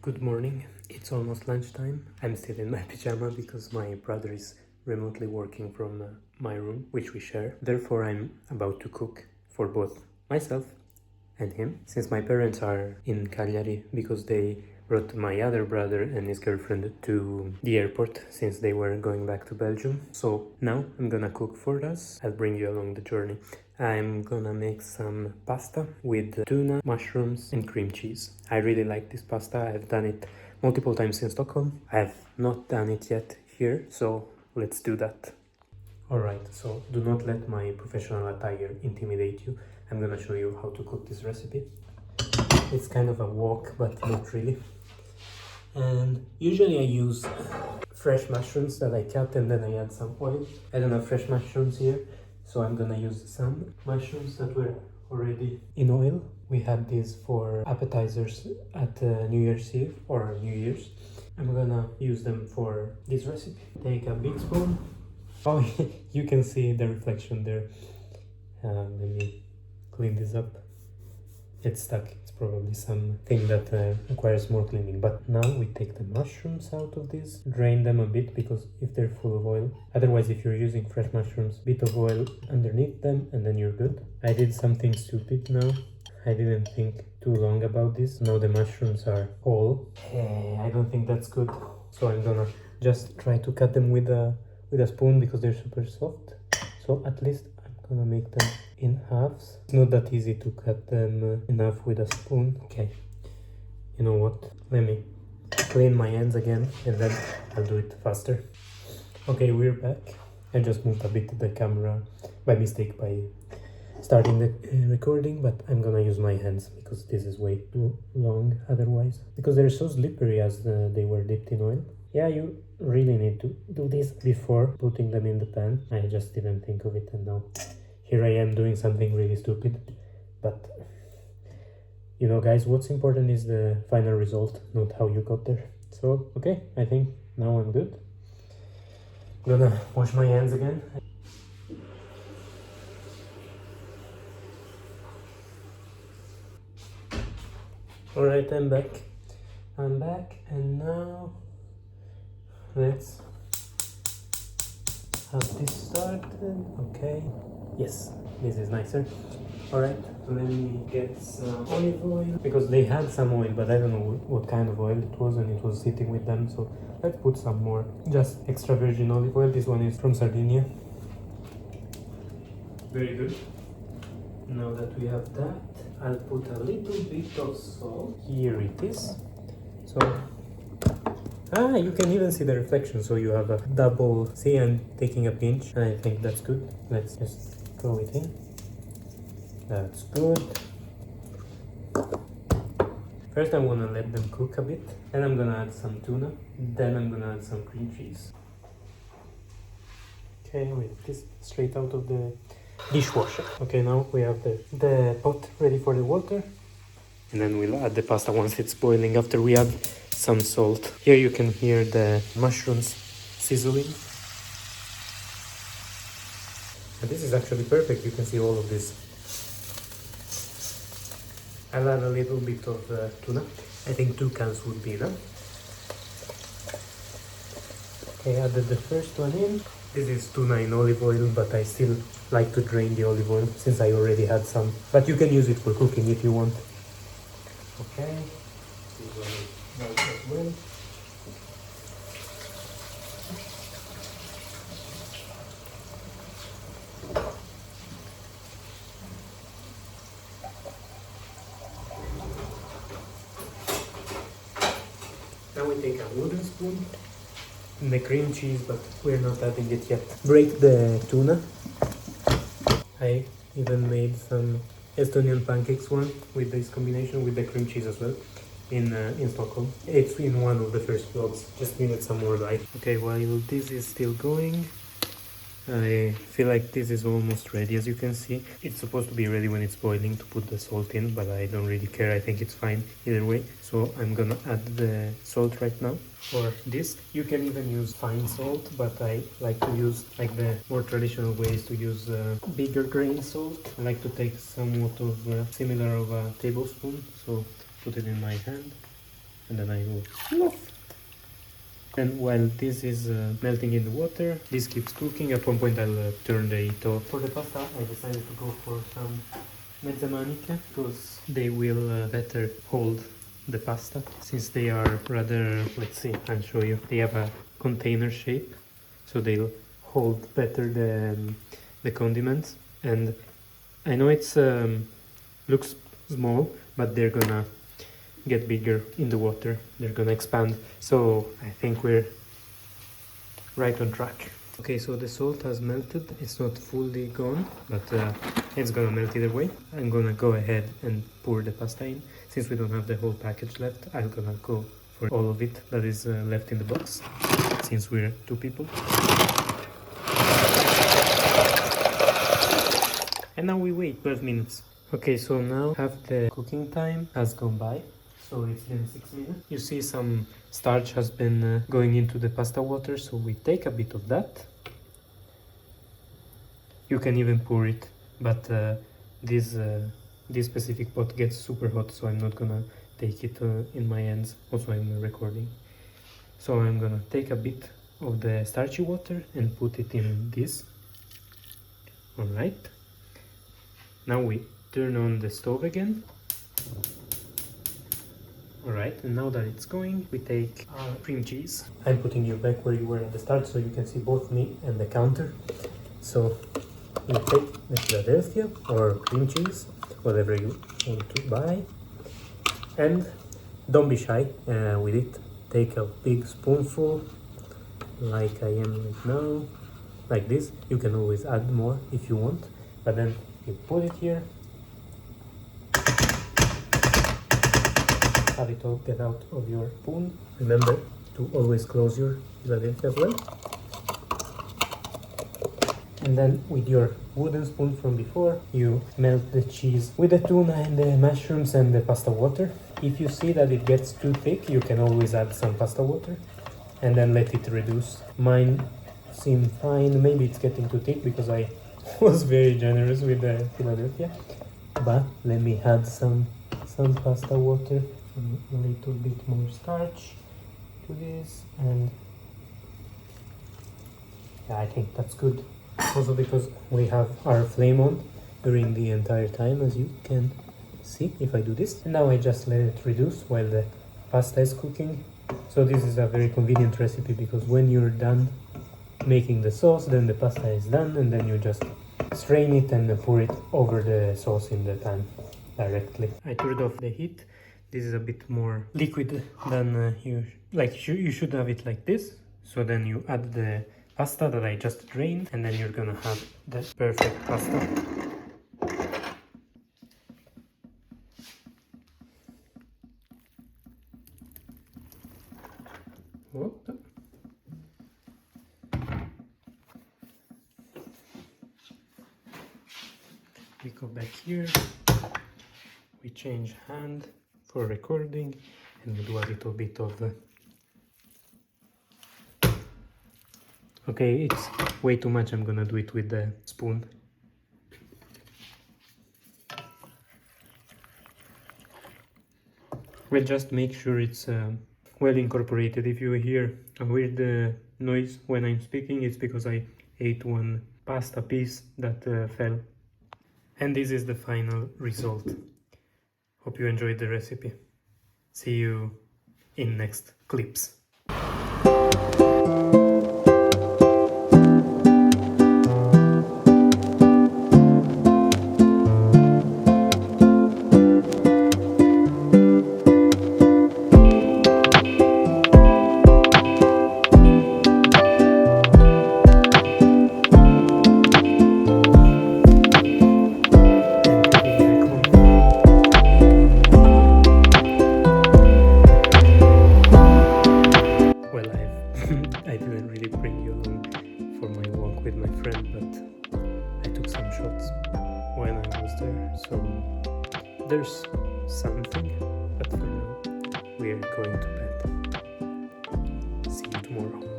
Good morning. It's almost lunchtime. I'm still in my pyjama because my brother is remotely working from my room, which we share. Therefore, I'm about to cook for both myself and him, since my parents are in Cagliari because they brought my other brother and his girlfriend to the airport since they were going back to Belgium. So now I'm gonna cook for us. I'll bring you along the journey. I'm gonna make some pasta with tuna, mushrooms and cream cheese. I really like this pasta. I've done it multiple times in Stockholm. I've not done it yet here, so let's do that. Alright, so do not let my professional attire intimidate you. I'm gonna show you how to cook this recipe. It's kind of a wok, but not really. And usually I use fresh mushrooms that I cut and then I add some oil. I don't have fresh mushrooms here, so I'm gonna use some mushrooms that were already in oil. We had these for appetizers at New Year's Eve or New Year's. I'm gonna use them for this recipe. Take a big spoon. Oh, you can see the reflection there. Let me clean this up. It's stuck. It's probably something that requires more cleaning. But now we take the mushrooms out of this, drain them a bit because if they're full of oil. Otherwise, if you're using fresh mushrooms, bit of oil underneath them and then you're good. I did something stupid now. I didn't think too long about this. Now the mushrooms are whole. I don't think that's good. So I'm gonna just try to cut them with a spoon because they're super soft. So at least I'm gonna make them in halves. It's not that easy to cut them in half with a spoon. Okay, you know what? Let me clean my hands again and then I'll do it faster. Okay, we're back. I just moved a bit the camera by mistake by starting the recording, but I'm gonna use my hands because this is way too long otherwise. Because they're so slippery as they were dipped in oil. Yeah, you really need to do this before putting them in the pan. I just didn't think of it and now here I am doing something really stupid. But you know guys, what's important is the final result, not how you got there. So okay, I think now I'm good. I'm gonna wash my hands again. Alright, I'm back and now let's have this started. Okay, yes, this is nicer. Alright, let me get some olive oil because they had some oil but I don't know what kind of oil it was and it was sitting with them, so let's put some more. Just extra virgin olive oil. This one is from Sardinia. Very good. Now that we have that, I'll put a little bit of salt. Here it is. So you can even see the reflection, so you have a double. See, I'm taking a pinch and I think that's good. Let's just throw it in. That's good. First I'm gonna let them cook a bit, then I'm gonna add some tuna, then I'm gonna add some cream cheese. Okay, with this straight out of the dishwasher. Okay, now we have the pot ready for the water. And then we'll add the pasta once it's boiling after we add some salt. Here you can hear the mushrooms sizzling. And this is actually perfect, you can see all of this. I'll add a little bit of tuna. I think 2 cans would be enough. Okay, added the first one in. This is tuna in olive oil, but I still like to drain the olive oil since I already had some. But you can use it for cooking if you want. Okay, this one is nice as well. Now we take a wooden spoon, the cream cheese, but we're not adding it yet. Break the tuna. I even made some Estonian pancakes one with this combination with the cream cheese as well in Stockholm. It's in one of the first vlogs, just needed some more light. Okay, while this is still going, I feel like this is almost ready. As you can see, it's supposed to be ready when it's boiling to put the salt in, but I don't really care. I think it's fine either way. So I'm gonna add the salt right now. For this, you can even use fine salt, but I like to use like the more traditional ways to use bigger grain salt. I like to take somewhat of similar of a tablespoon, so put it in my hand. and then I go. And while this is melting in the water, this keeps cooking. At one point I'll turn the heat off. For the pasta I decided to go for some mezze maniche because they will better hold the pasta, since they are rather, let's see, I'll show you. They have a container shape, so they'll hold better the condiments. And I know it's looks small, but they're gonna get bigger in the water, they're gonna expand, so I think we're right on track. Okay, so the salt has melted. It's not fully gone, but it's gonna melt either way. I'm gonna go ahead and pour the pasta in. Since we don't have the whole package left, I'm gonna go for all of it that is left in the box, since we're 2 people. And now we wait 12 minutes. Okay, so now half the cooking time has gone by. So it's been 6 minutes. You see some starch has been going into the pasta water, so we take a bit of that. You can even pour it, but this specific pot gets super hot, so I'm not gonna take it in my hands. Also, I'm recording. So I'm gonna take a bit of the starchy water and put it in this. Alright. Now we turn on the stove again. Alright, and now that it's going, we take our cream cheese. I'm putting you back where you were at the start, so you can see both me and the counter. So you take the Philadelphia or cream cheese, whatever you want to buy, and don't be shy with it. Take a big spoonful, like I am right now, like this. You can always add more if you want, but then you put it here. Have it all get out of your spoon. Remember to always close your Philadelphia as well. And then with your wooden spoon from before, you melt the cheese with the tuna and the mushrooms and the pasta water. If you see that it gets too thick, you can always add some pasta water and then let it reduce. Mine seemed fine. Maybe it's getting too thick because I was very generous with the Philadelphia. But let me add some pasta water. A little bit more starch to this, and yeah, I think that's good. Also because we have our flame on during the entire time, as you can see if I do this. And now I just let it reduce while the pasta is cooking. So this is a very convenient recipe, because when you're done making the sauce, then the pasta is done, and then you just strain it and pour it over the sauce in the pan directly. I turned off the heat. This is a bit more liquid than you should have it like this. So then you add the pasta that I just drained, and then you're gonna have the perfect pasta. Whoop. We go back here, we change hand for recording, and we do a little bit of okay, it's way too much. I'm gonna do it with the spoon. We'll just make sure it's well incorporated. If you hear a weird noise when I'm speaking, it's because I ate one pasta piece that fell. And this is the final result. Hope you enjoyed the recipe. See you in next clips. I didn't really bring you along for my walk with my friend, but I took some shots when I was there, so there's something, but for now we are going to bed. See you tomorrow.